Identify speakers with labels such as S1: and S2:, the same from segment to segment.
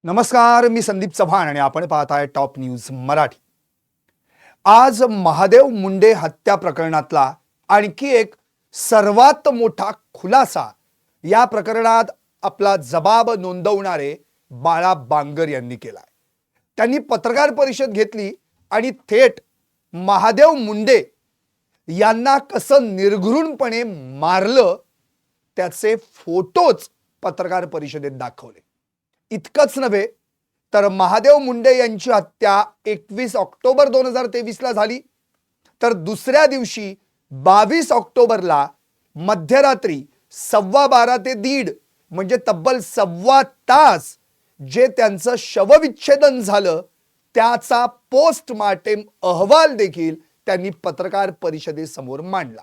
S1: नमस्कार, मी संदीप चव्हाण आणि आपण पाहताय टॉप न्यूज मराठी। आज महादेव मुंडे हत्या प्रकरणातला आणखी एक सर्वात मोठा खुलासा या प्रकरणात आपला जबाब नोंदवणारे बाळा बांगर यांनी केलाय। त्यांनी पत्रकार परिषद घेतली आणि थेट महादेव मुंडे यांना कसं निर्घृणपणे मारलं त्याचे फोटोच पत्रकार परिषदेत दाखवले। इतकंच नव्हे तर महादेव मुंडे यांची हत्या 21 ऑक्टोबर 2023 ला झाली, तर दुसऱ्या दिवशी 22 ऑक्टोबरला मध्यरात्री 12:15 ते 1:30 म्हणजे तब्बल सव्वा तास जे त्यांचं शवविच्छेदन झालं त्याचा पोस्टमार्टम अहवाल देखील त्यांनी पत्रकार परिषदेसमोर मांडला।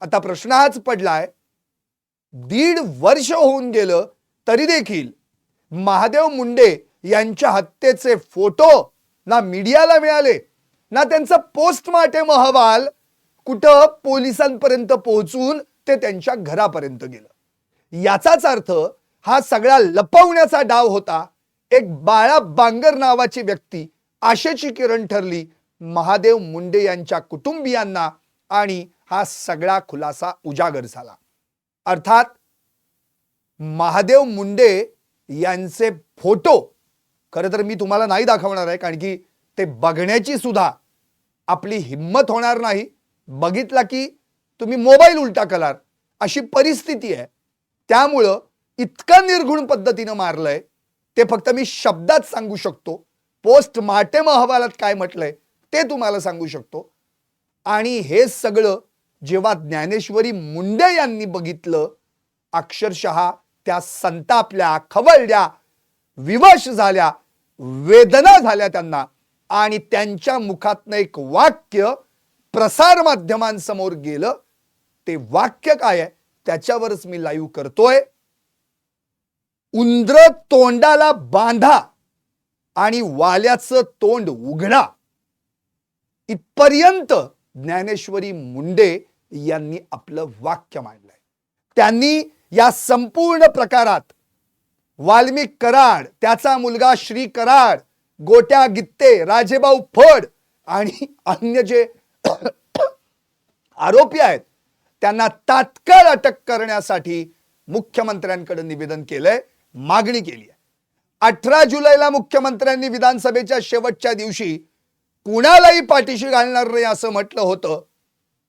S1: आता प्रश्न हाच पडलाय, 1.5 वर्ष होऊन गेलं तरी देखील महादेव मुंडे यांच्या हत्येचे फोटो ना मीडियाला मिळाले, ना त्यांचा पोस्टमार्टम अहवाल कुठं पोलिसांपर्यंत पोहोचून ते त्यांच्या घरापर्यंत गेलं। याचाच अर्थ हा सगळा लपवण्याचा डाव होता। एक बाळा बांगर नावाची व्यक्ती आशेची किरण ठरली महादेव मुंडे यांच्या कुटुंबियांना आणि हा सगळा खुलासा उजागर झाला। अर्थात महादेव मुंडे यांचे फोटो खरं तर मी तुम्हाला नाही दाखवणार आहे, कारण की ते बघण्याची सुद्धा आपली हिम्मत होणार नाही। बघितला की तुम्ही मोबाईल उलटा कराल अशी परिस्थिती आहे। त्यामुळं इतकं निर्घृण पद्धतीने मारलंय ते फक्त मी शब्दात सांगू शकतो। पोस्टमार्टम अहवालात काय म्हटलंय ते तुम्हाला सांगू शकतो। आणि हे सगळं जेव्हा ज्ञानेश्वरी मुंडे यांनी बघितलं, अक्षरशः त्या संतापल्या, खवळल्या, विवश झाल्या, वेदना झाल्या त्यांना। आणि त्यांच्या मुखातनं एक वाक्य प्रसार माध्यमांसमोर गेलं। ते वाक्य काय आहे त्याच्यावरच मी लाईव्ह करतोय। उंदर तोंडाला बांधा आणि वाल्याचं तोंड उघडा, इथपर्यंत ज्ञानेश्वरी मुंडे यांनी आपलं वाक्य मांडलंय। त्यांनी या संपूर्ण प्रकारात वाल्मिक कराड, त्याचा मुलगा श्री कराड, गोट्या गित्ते, राजेभाऊ फड आणि अन्य जे आरोपी आहेत त्यांना तात्काळ अटक करण्यासाठी मुख्यमंत्र्यांकडे निवेदन केलंय, मागणी केली आहे। 18 जुलैला मुख्यमंत्र्यांनी विधानसभेच्या शेवटच्या दिवशी कुणालाही पाठीशी घालणार नाही असं म्हटलं होतं।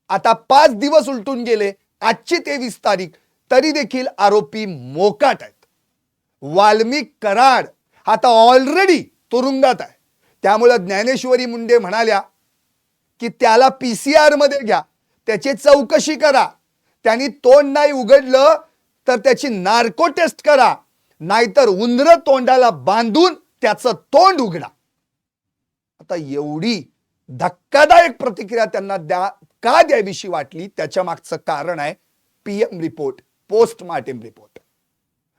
S1: आता 5 दिवस उलटून गेले, आजची 23 तारीख, तरी देखील आरोपी मोकाट आहेत। वाल्मिक कराड आता ऑलरेडी तुरुंगात आहे। त्यामुळे ज्ञानेश्वरी मुंडे म्हणाल्या की त्याला पीसीआर मध्ये घ्या, त्याची चौकशी करा, त्यांनी तोंड नाही उघडलं तर त्याची नार्को टेस्ट करा, नाहीतर उंदर तोंडाला बांधून त्याचं तोंड उघडा। आता एवढी धक्कादायक प्रतिक्रिया त्यांना का द्यावीशी वाटली त्याच्या मागचं कारण आहे PM report, postmortem report.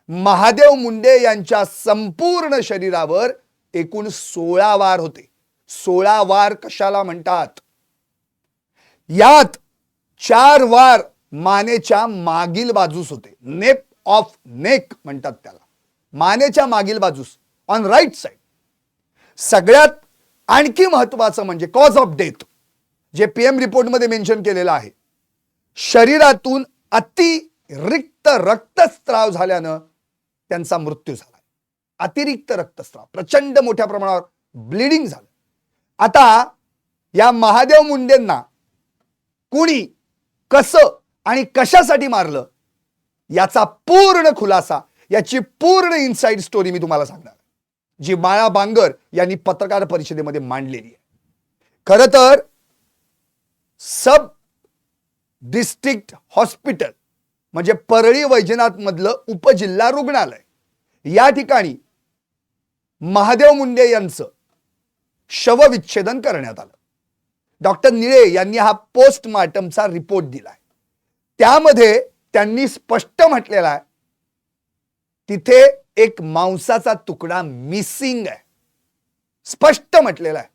S1: Mahadev Munde यांच्या संपूर्ण शरीरावर एकूण 16 वार होते। 16 वार कशाला म्हणतात? यात 4 वार मानेच्या मागील बाजूस होते, नेप ऑफ नेक म्हणतात त्याला, मानेच्या मागील बाजूस, ऑन राईट साइड। सगळ्यात आणखी महत्त्वाचं म्हणजे कॉज ऑफ डेथ जे पीएम रिपोर्ट मध्ये मेन्शन केलेलं आहे, शरीरातून अतिरिक्त रक्तस्राव झाल्यानं त्यांचा मृत्यू झाला। अतिरिक्त रक्तस्राव, प्रचंड मोठ्या प्रमाणावर ब्लीडिंग झालं। आता या महादेव मुंडेंना कुणी, कसं आणि कशासाठी मारलं याचा पूर्ण खुलासा, याची पूर्ण इनसाइड स्टोरी मी तुम्हाला सांगणार, जी बाळा बांगर यांनी पत्रकार परिषदेमध्ये मांडलेली आहे। खरं तर सब डिस्ट्रिक्ट हॉस्पिटल म्हणजे परळी वैजनाथ मधलं उपजिल्हा रुग्णालय या ठिकाणी महादेव मुंडे यांचं शवविच्छेदन करण्यात आलं। डॉक्टर निळे यांनी हा पोस्टमार्टमचा रिपोर्ट दिलाय। त्यामध्ये त्यांनी स्पष्ट म्हटलेलं आहे तिथे एक मांसाचा तुकडा मिसिंग आहे, स्पष्ट म्हटलेलं आहे।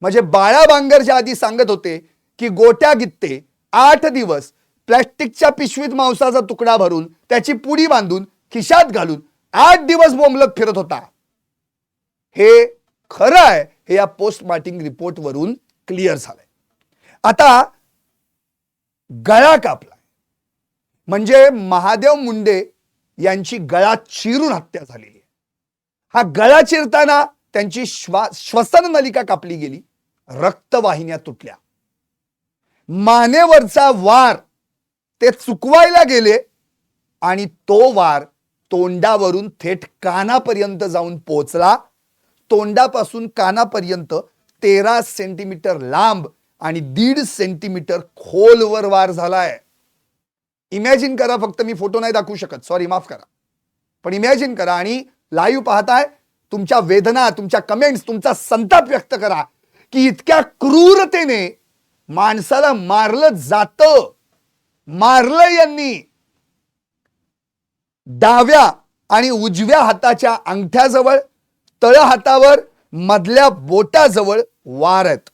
S1: म्हणजे बाळा बांगर ज्या आधी सांगत होते की गोट्या गित्ते 8 दिवस प्लास्टिकच्या पिशवीत मांसाचा तुकडा भरून त्याची पुडी बांधून खिशात घालून 8 दिवस बोंबलत फिरत होता, हे खरं आहे हे या पोस्टमार्टम रिपोर्ट वरून क्लिअर झालंय. आता गळा कापला म्हणजे महादेव मुंडे यांची गळा चिरून हत्या झालेली आहे. हा गळा चिरताना त्यांची श्वसन नलिका कापली गेली, रक्तवाहिन्या तुटल्या, मानेवरचा वार ते चुकवायला गेले आणि तो वार तोंडावरून थेट कानापर्यंत जाऊन पोहोचला. तोंडापासून कानापर्यंत 13 सेंटीमीटर लांब आणि 1.5 सेंटीमीटर खोलवर वार झालाय. इमॅजिन करा, फक्त मी फोटो नाही दाखवू शकत, सॉरी माफ करा, पण इमॅजिन करा आणि लाईव्ह पाहताय, तुमच्या वेदना, तुमच्या कमेंट्स, तुमचा संताप व्यक्त करा की इतक्या क्रूरतेने माणसाला मारलं जातं. मारलं यांनी. डाव्या आणि उजव्या हाताच्या अंगठ्याजवळ, तळहातावर, मधल्या बोटाजवळ वार आहेत.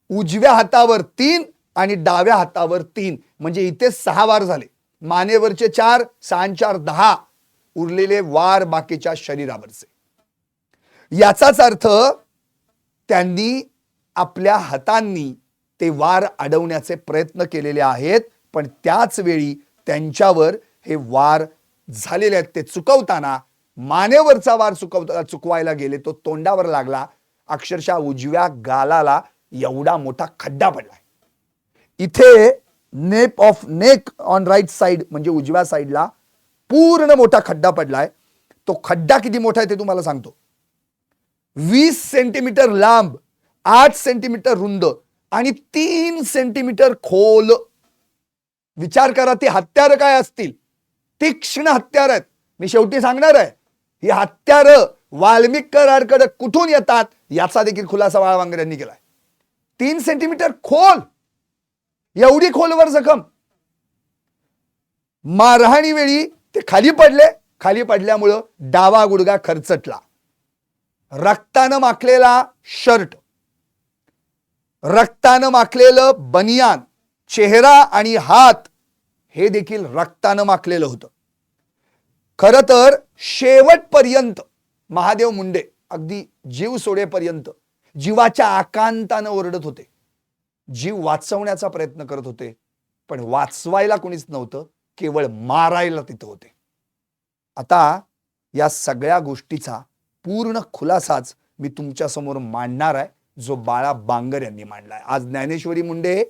S1: उजव्या हातावर 3 आणि डाव्या हातावर 3, म्हणजे इथे 6 वार झाले. मानेवरचे 4, 6 4 10, उरलेले वार बाकीच्या शरीरावरचे. याचाच अर्थ त्यांनी आपल्या हातांनी ते वार अडवण्याचे प्रयत्न केलेले आहेत, पण त्याच वेळी त्यांच्यावर हे वार झालेले आहेत. ते चुकवताना मानेवरचा वार चुकवायला गेले, तो तोंडावर लागला. अक्षरशः उजव्या गालाला एवढा मोठा खड्डा पडलाय. इथे nape of neck on right side म्हणजे उजव्या साइडला पूर्ण मोठा खड्डा पडलाय. तो खड्डा किती मोठा आहे ते तुम्हाला सांगतो. 20 सेंटीमीटर लांब, 8 सेंटीमीटर रुंद आणि 3 सेंटीमीटर खोल. विचार करा ते हत्यार काय असतील. तीक्ष्ण हत्यार आहेत. मी शेवटी सांगणार आहे, ही हत्यार वाल्मिक कराडकडे कुठून येतात याचा देखील खुलासा वाळवांगर यांनी केलाय. 3 सेंटीमीटर खोल, एवढी खोलवर जखम. मारहाणी वेळी ते खाली पडले. खाली पडल्यामुळं डावा गुडघा खरचटला. रक्तानं माखलेला शर्ट, रक्तानं माखलेलं बनियान, चेहरा आणि हात हे देखील रक्तानं माखलेलं होतं. खरं तर शेवटपर्यंत महादेव मुंडे अगदी जीव सोडेपर्यंत जीवाच्या आकांतानं ओरडत होते, जीव वाचवण्याचा प्रयत्न करत होते, पण वाचवायला कोणीच नव्हतं, केवळ मारायला तिथं होते. आता या सगळ्या गोष्टीचा पूर्ण खुलासाच मी तुमच्या समोर मांडणार आहे, जो बाळा बांगर यांनी मांडलाय. आज ज्ञानेश्वरी मुंडे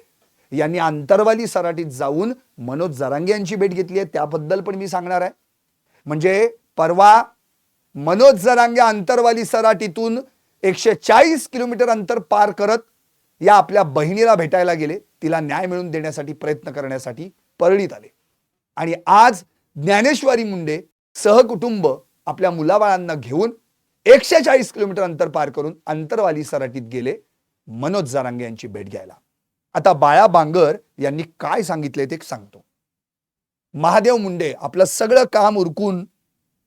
S1: यांनी अंतरवाली सराटीत जाऊन मनोज जरांगे यांची भेट घेतली आहे, त्याबद्दल पण मी सांगणार आहे. म्हणजे परवा मनोज जरांगे अंतरवाली सराटीतून 140 किलोमीटर अंतर पार करत या आपल्या बहिणीला भेटायला गेले, तिला न्याय मिळवून देण्यासाठी प्रयत्न करण्यासाठी परळीत आले. आणि आज ज्ञानेश्वरी मुंडे सहकुटुंब आपल्या मुलाबाळांना घेऊन 140 किलोमीटर अंतर पार करून अंतरवाली सराटीत गेले मनोज जरांगे यांची भेट घ्यायला. आता बाळा बांगर यांनी काय सांगितले ते सांगतो. महादेव मुंडे आपलं सगळं काम उरकून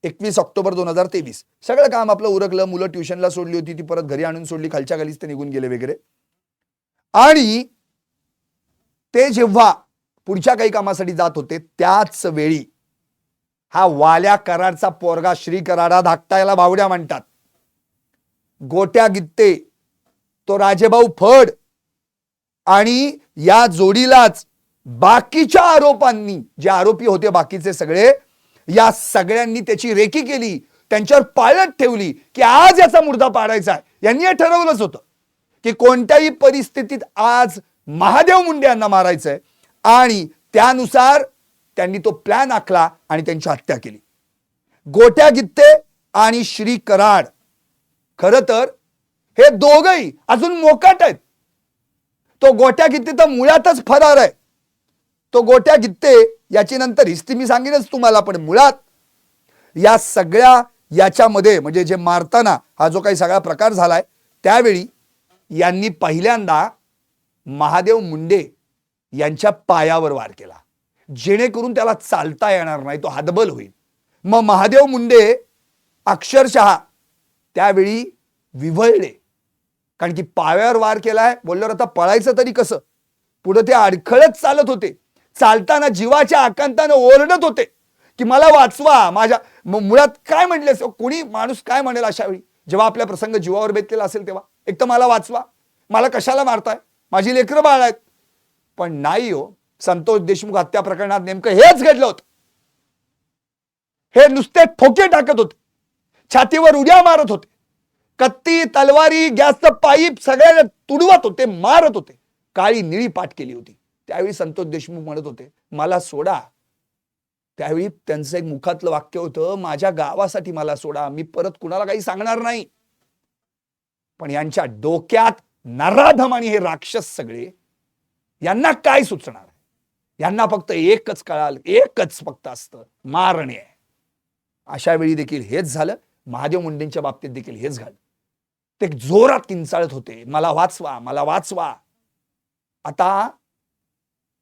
S1: 21 ऑक्टोबर 2023 सगळं काम आपलं उरकलं. मुलं ट्युशनला सोडली होती, ती परत घरी आणून सोडली, खालच्या गलीत ते निघून गेले वगैरे. आणि ते जेव्हा पुढच्या काही कामासाठी जात होते त्याच वेळी हा वाल्या कराडचा पोरगा श्री कराडा, धाकटायला बावड्या म्हणतात, गोट्या गित्ते, तो राजेभाऊ फड आणि या जोडीलाच बाकीच्या आरोपांनी, जे आरोपी होते बाकीचे सगळे, या सगळ्यांनी त्याची रेकी केली, त्यांच्यावर पाळत ठेवली की आज याचा मुर्दा पाडायचा आहे. यांनी हे ठरवलंच होतं की कोणत्याही परिस्थितीत आज महादेव मुंडे यांना मारायचंय आणि त्यानुसार त्यांनी तो प्लॅन आखला आणि त्यांची हत्या केली. गोट्या गित्ते आणि श्री कराड खरं तर हे दोघही अजून मोकाट आहेत. तो गोट्या गित्ते तर मुळातच फरार आहे. तो गोट्या गित्ते याची नंतर हिस्ट्री मी सांगेनच तुम्हाला, पण मुळात या सगळ्या याच्यामध्ये म्हणजे जे मारताना हा जो काही सगळा प्रकार झालाय त्यावेळी यांनी पहिल्यांदा महादेव मुंडे यांच्या पायावर वार केला, जेणेकरून त्याला चालता येणार नाही, तो हतबल होईल. मग महादेव मुंडे अक्षरशः त्यावेळी विव्हळले, कारण की पायावर वार केलाय बोलल्यावर आता पळायचं तरी कसं. पुढे ते अडखळत चालत होते, चालताना जीवाच्या आकांताने ओरडत होते की मला वाचवा. माझ्या मुळात काय म्हणले, कोणी माणूस काय म्हणेल अशा वेळी, जेव्हा आपल्या प्रसंग जीवावर बेतलेला असेल तेव्हा. एक तर मला वाचवा, मला कशाला मारताय, माझी लेकरं बाळ आहेत. पण नाही हो, संतोष देशमुख हत्या प्रकरणात नेमकं हेच घडलं होतं. हे नुसते ठोके टाकत होते, छातीवर उड्या मारत होते, कत्ती तलवारी गॅसचं पाईप सगळ्यांना तुडवत होते, मारत होते, काळी निळी पाठ केली होती. त्यावेळी संतोष देशमुख म्हणत होते मला सोडा. त्यावेळी त्यांचं एक मुखातलं वाक्य होतं, माझ्या गावासाठी मला सोडा, मी परत कुणाला काही सांगणार नाही. पण यांच्या डोक्यात नराधम आणि हे राक्षस सगळे, यांना काय सुचणार? यांना फक्त एकच कळाल, एकच फक्त असतं, मारणे. अशा वेळी देखील हेच झालं. महादेव मुंडेंच्या बाबतीत देखील हेच झालं. ते जोरात किंचाळत होते, मला वाचवा, मला वाचवा. आता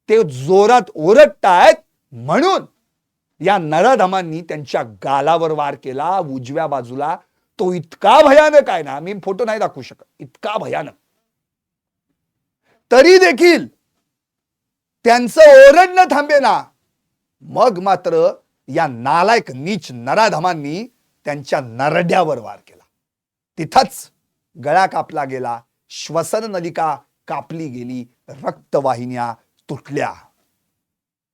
S1: ते जोरात ओरडतायत म्हणून या नराधमांनी त्यांच्या गालावर वार केला, उजव्या बाजूला. तो इतका भयानक आहे ना, मी फोटो नाही दाखवू शकत, इतका भयानक. तरी देखील त्यांचं ओरडणं थांबेना. मग मात्र या नालायक नीच नराधमांनी त्यांच्या नरड्यावर वार केला. तिथंच गळा कापला गेला, श्वसन नलिका कापली गेली, रक्तवाहिन्या तुटल्या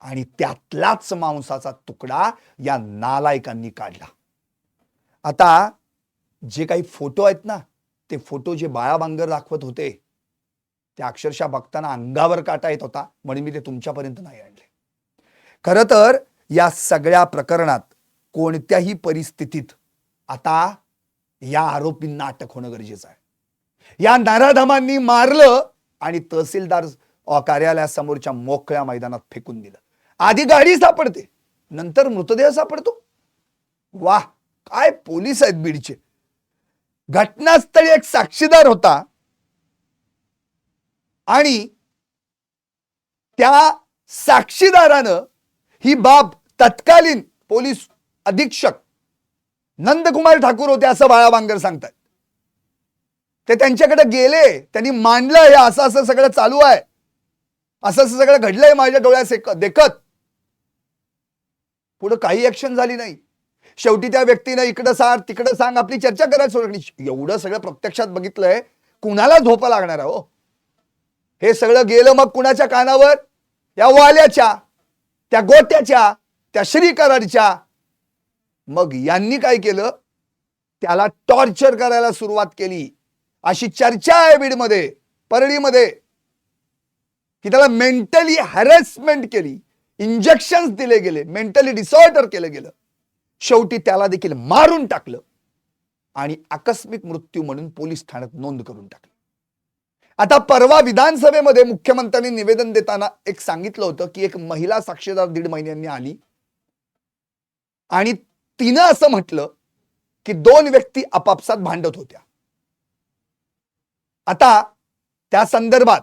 S1: आणि त्यातलाच मांसाचा तुकडा या नालायकांनी काढला. आता जे काही फोटो आहेत ना, ते फोटो जे बाळा बांगर दाखवत होते, ते अक्षरशः बघताना अंगावर काटा येत होता, म्हणून मी ते तुमच्यापर्यंत नाही आणले. खरं तर या सगळ्या प्रकरणात कोणत्याही परिस्थितीत आता या आरोपींना अटक होणं गरजेचं आहे. या नराधमांनी मारलं आणि तहसीलदार कार्यालयासमोरच्या मोकळ्या मैदानात फेकून दिलं. आधी गाडी सापडते, नंतर मृतदेह सापडतो. वाह, काय पोलीस आहेत बीडचे. घटनास्थळी एक साक्षीदार होता आणि त्या साक्षीदारानं ही बाब तत्कालीन पोलीस अधीक्षक नंदकुमार ठाकूर होते असं बाळा बांगर सांगतात. ते त्यांच्याकडे गेले, त्यांनी मांडलं हे असं असं सगळं चालू आहे, असं असं सगळं घडलंय माझ्या डोळ्यात देखत. पुढे काही ऍक्शन झाली नाही. शेवटी त्या व्यक्तीनं इकडं सांग तिकडं सांग आपली चर्चा करायला सोडली. एवढं सगळं प्रत्यक्षात बघितलंय, कुणाला झोपा लागणार आहे हो? हे सगळं गेलं मग कुणाच्या कानावर? या वाल्याच्या, त्या गोट्याच्या, त्या श्रीकराडच्या. मग यांनी काय केलं? त्याला टॉर्चर करायला सुरुवात केली. अशी चर्चा आहे बीडमध्ये, परळीमध्ये, की त्याला मेंटली हॅरेसमेंट केली, इंजेक्शन्स दिले गेले, मेंटली डिसऑर्डर केलं गेलं. शेवटी त्याला देखील मारून टाकलं आणि आकस्मिक मृत्यू म्हणून पोलीस ठाण्यात नोंद करून टाकली. आता परवा विधानसभेमध्ये मुख्यमंत्र्यांनी निवेदन देताना एक सांगितलं होतं की एक महिला साक्षीदार 1.5 महिन्यांनी आली आणि तिनं असं म्हटलं की 2 व्यक्ती आपापसात भांडत होत्या. आता त्या संदर्भात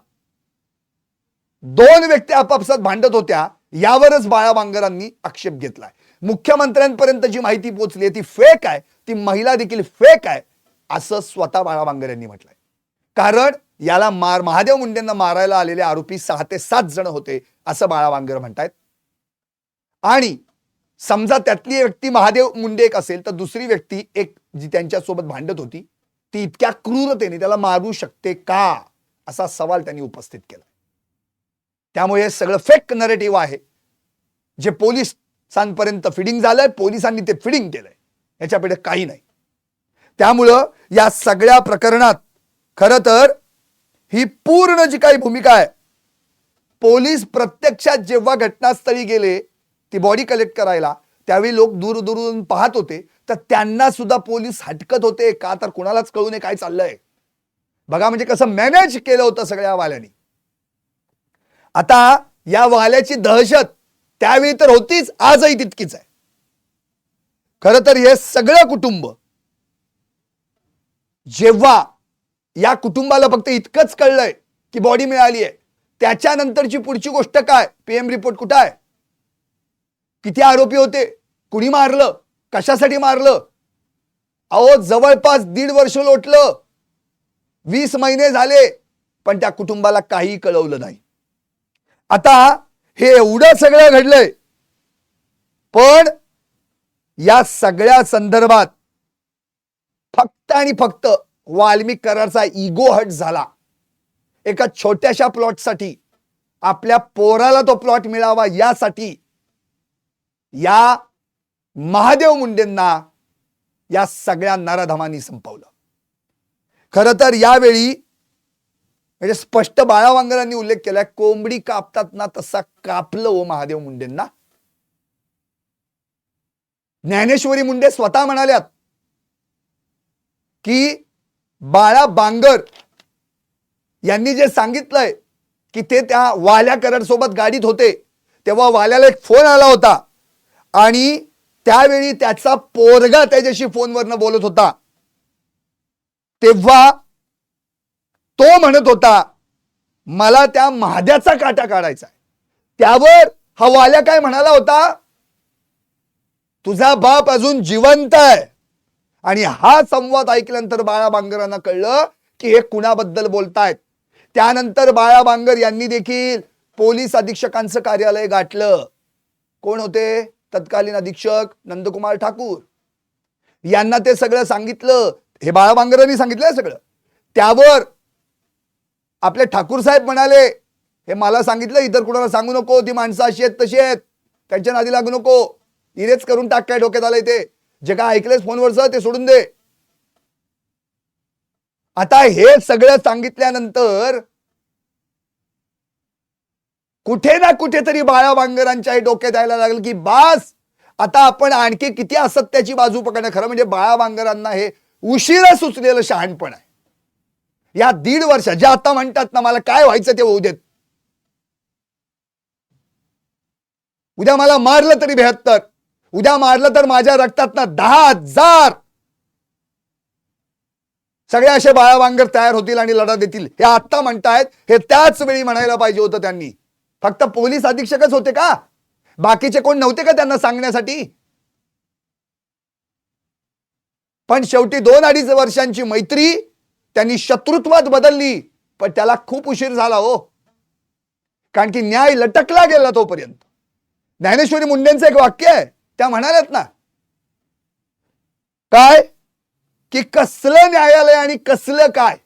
S1: 2 व्यक्ती आपापसात भांडत होत्या यावरच बाळा बांगरांनी आक्षेप घेतलाय. मुख्यमंत्र्यांपर्यंत जी माहिती पोहोचली ती फेक आहे, ती महिला देखील फेक आहे असं स्वतः बाळा बांगर यांनी म्हटलंय. कारण याला महादेव मुंडेंना मारायला आलेले आरोपी 6 ते 7 जण होते असं बाळा बांगर म्हणतायत. आणि समजा त्यातली व्यक्ती महादेव मुंडे एक असेल तर दुसरी व्यक्ती एक जी त्यांच्यासोबत भांडत होती ती इतक्या क्रूरतेने त्याला मारू शकते का असा सवाल त्यांनी उपस्थित केला. त्यामुळे हे सगळं फेक नरेटिव्ह आहे जे पोलिसांपर्यंत फिडिंग झालंय, पोलिसांनी ते फिडिंग केलंय, याच्यापुढे काही नाही. त्यामुळं या सगळ्या प्रकरणात खरं तर ही पूर्ण जी काही भूमिका आहे, पोलीस प्रत्यक्षात जेव्हा घटनास्थळी गेले ती बॉडी कलेक्ट करायला, त्यावेळी लोक दूर दूरून पाहत होते, तर त्यांना सुद्धा पोलीस हटकत होते का तर कुणालाच कळू नये काय चाललंय. बघा म्हणजे कसं मॅनेज केलं होतं सगळ्या वाल्यांनी. आता या वाल्याची दहशत त्यावेळी तर होतीच, आजही तितकीच आहे. खरं तर हे सगळं कुटुंब, जेव्हा या कुटुंबाला फक्त इतकंच कळलंय की बॉडी मिळाली आहे, त्याच्यानंतरची पुढची गोष्ट काय? पीएम रिपोर्ट कुठं आहे? किती आरोपी होते? कुणी मारलं? कशासाठी मारलं? अहो जवळपास 1.5 वर्ष लोटलं, 20 महिने झाले, पण त्या कुटुंबाला काही कळवलं नाही. आता हे एवढं सगळं घडलंय, पण या सगळ्या संदर्भात फक्त आणि फक्त वाल्मिक कराडचा इगो हट झाला एका छोट्याशा प्लॉटसाठी, आपल्या पोराला तो प्लॉट मिळावा यासाठी या महादेव मुंडेंना या सगळ्या नराधमांनी संपवलं. खरं तर यावेळी म्हणजे स्पष्ट बाळा वांगरांनी उल्लेख केलाय, कोंबडी कापतात ना तसा कापलं ओ महादेव मुंडेंना. ज्ञानेश्वरी मुंडे स्वतः म्हणाल्यात की बाळा बांगर यांनी जे सांगितलंय की ते त्या वाल्या कराड सोबत गाडीत होते, तेव्हा वाल्याला एक फोन आला होता आणि त्यावेळी त्याचा पोरगा त्याच्याशी फोनवरनं बोलत होता. तेव्हा तो म्हणत होता मला त्या महाद्याचा काटा काढायचा आहे. त्यावर हा वाल्या काय म्हणाला होता, तुझा बाप अजून जिवंत आहे. आणि हा संवाद ऐकल्यानंतर बाळा बांगरांना कळलं की हे कुणाबद्दल बोलतायत. त्यानंतर बाळा बांगर यांनी देखील पोलीस अधीक्षकांचं कार्यालय गाठलं. कोण होते? तत्कालीन अधीक्षक नंदकुमार ठाकूर यांना ते सगळं सांगितलं. हे बाळा बांगरांनी सांगितलं सगळं. त्यावर आपले ठाकूर साहेब म्हणाले, हे मला सांगितलं, इतर कुणाला सांगू नको, ती माणसं अशी आहेत तशी आहेत, त्यांच्या नादी लागू नको, इरेज करून टाक, काय डोक्यात आलंय ते, जे काय ऐकलेस फोनवरचं ते सोडून दे. आता हे सगळं सांगितल्यानंतर कुठे ना कुठेतरी बाळा बांगरांच्या डोक्यात यायला लागलं की बास, आता आपण आणखी किती असत्याची बाजू पकडणं. खरं म्हणजे बाळा बांगरांना हे उशिरा सुचलेलं शहाणपण आहे. या 1.5 वर्ष जे आता म्हणतात ना मला काय व्हायचं ते होऊ देत, उद्या मला मारलं तरी 72, उद्या मारलं तर माझ्या रक्तात ना 10,000 सगळे असे बाळा बांगर तयार होतील आणि लढा देतील. हे आता म्हणतायत, हे त्याच वेळी म्हणायला पाहिजे होतं त्यांनी. फक्त पोलीस अधीक्षकच होते का? बाकीचे कोण नव्हते का त्यांना सांगण्यासाठी? पण शेवटी 2-2.5 वर्षांची मैत्री त्यांनी शत्रुत्वात बदलली. पण त्याला खूप उशीर झाला हो, कारण की न्याय लटकला गेला तोपर्यंत. ज्ञानेश्वरी मुंडेंचं एक वाक्य आहे, त्या म्हणाल्यात ना काय की कसलं न्यायालय आणि कसलं काय,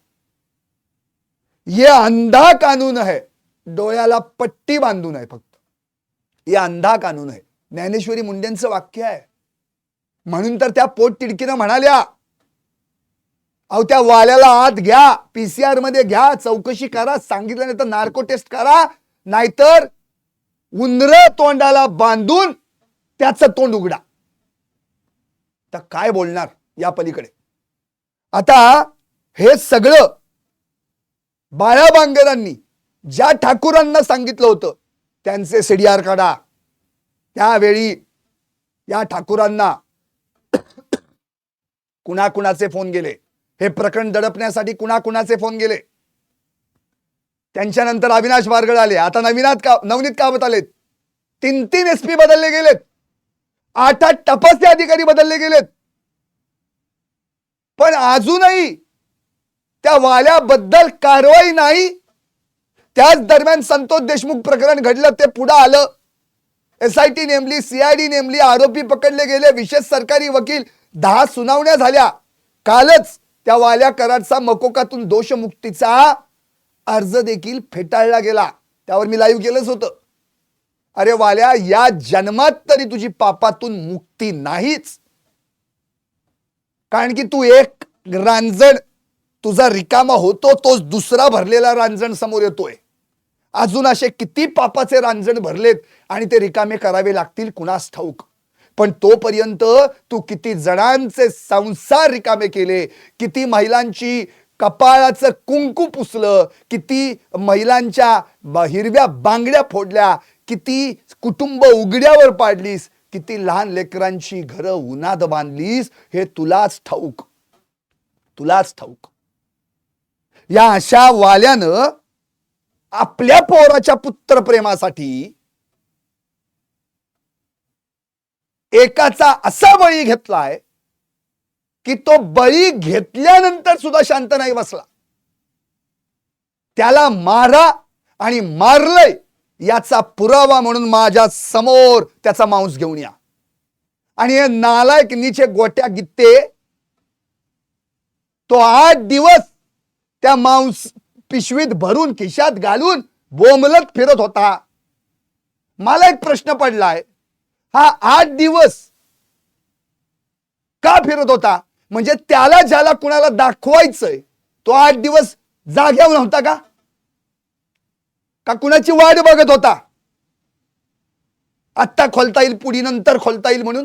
S1: ये अंधा कानून है, डोळ्याला पट्टी बांधून आहे फक्त, ये अंधा कानून आहे. ज्ञानेश्वरी मुंडेंचं वाक्य आहे. म्हणून तर त्या पोट तिडकीनं म्हणाल्या, अहो त्या वाल्याला आत घ्या, पीसीआर मध्ये घ्या, चौकशी करा, सांगितलं नाही तर नार्को टेस्ट करा, नाहीतर उंदर तोंडाला बांधून त्याचं तोंड उघडा. तर काय बोलणार या पलीकडे. आता हे सगळं बाळा बांगरांनी ज्या ठाकूरांना सांगितलं होतं त्यांचे सीडीआर काढा. त्यावेळी या ठाकूरांना कुणाकुणाचे फोन गेले, हे प्रकरण दडपण्यासाठी कुणाकुणाचे फोन गेले. त्यांच्यानंतर अविनाश बारगळ आले, आता नवनीत कामत आलेत, 3 एसपी बदलले गेलेत, 8 तपासणी अधिकारी बदलले गेलेत. पण अजूनही त्या वाल्याबद्दल कारवाई नाही. त्याच दरम्यान संतोष देशमुख प्रकरण घडलं, ते पुढे आलं, एसआयटी नेमली, सीआयडी नेमली, आरोपी पकडले गेले, विशेष सरकारी वकील, 10 सुनावण्या झाल्या. कालच त्या वाल्या कराडचा मकोकातून दोषमुक्तीचा अर्ज देखील फेटाळला गेला. त्यावर मी लाईव्ह केलंच होतं. अरे वाल्या, या जन्मात तरी तुझी पापातून मुक्ती नाहीच, कारण की तू एक रांजण तुझा रिकामा होतो, तोच दुसरा भरलेला रांजण समोर येतोय. अजून असे किती पापाचे रांजण भरलेत आणि ते रिकामे करावे लागतील कुणास ठाऊक. पण तोपर्यंत तू किती जणांचे संसार रिकामे केले, किती महिलांची कपाळाचं कुंकू पुसलं, किती महिलांच्या हिरव्या बांगड्या फोडल्या, किती कुटुंब उघड्यावर पाडलीस, किती लहान लेकरांची घरं उन्हात बांधलीस, हे तुलाच ठाऊक, तुलाच ठाऊक. या अशा वाल्यानं आपल्या पोराच्या पुत्रप्रेमासाठी एकाचा असा बळी घेतलाय की तो बळी घेतल्यानंतर सुद्धा शांत नाही बसला. त्याला मारा आणि मारलंय याचा पुरावा म्हणून माझ्या समोर त्याचा मांस घेऊन या. आणि हे नालायक नीचे गोट्या गित्ते तो 8 दिवस त्या मांस पिशवीत भरून खिशात घालून बोंबलत फिरत होता. मला एक प्रश्न पडलाय, हा 8 दिवस का फिरत होता? म्हणजे त्याला ज्याला कुणाला दाखवायचंय तो 8 दिवस जाग्यावर नव्हता का? का कुणाची वाट बघत होता? आत्ता खोलता येईल, पुढी नंतर खोलता येईल म्हणून?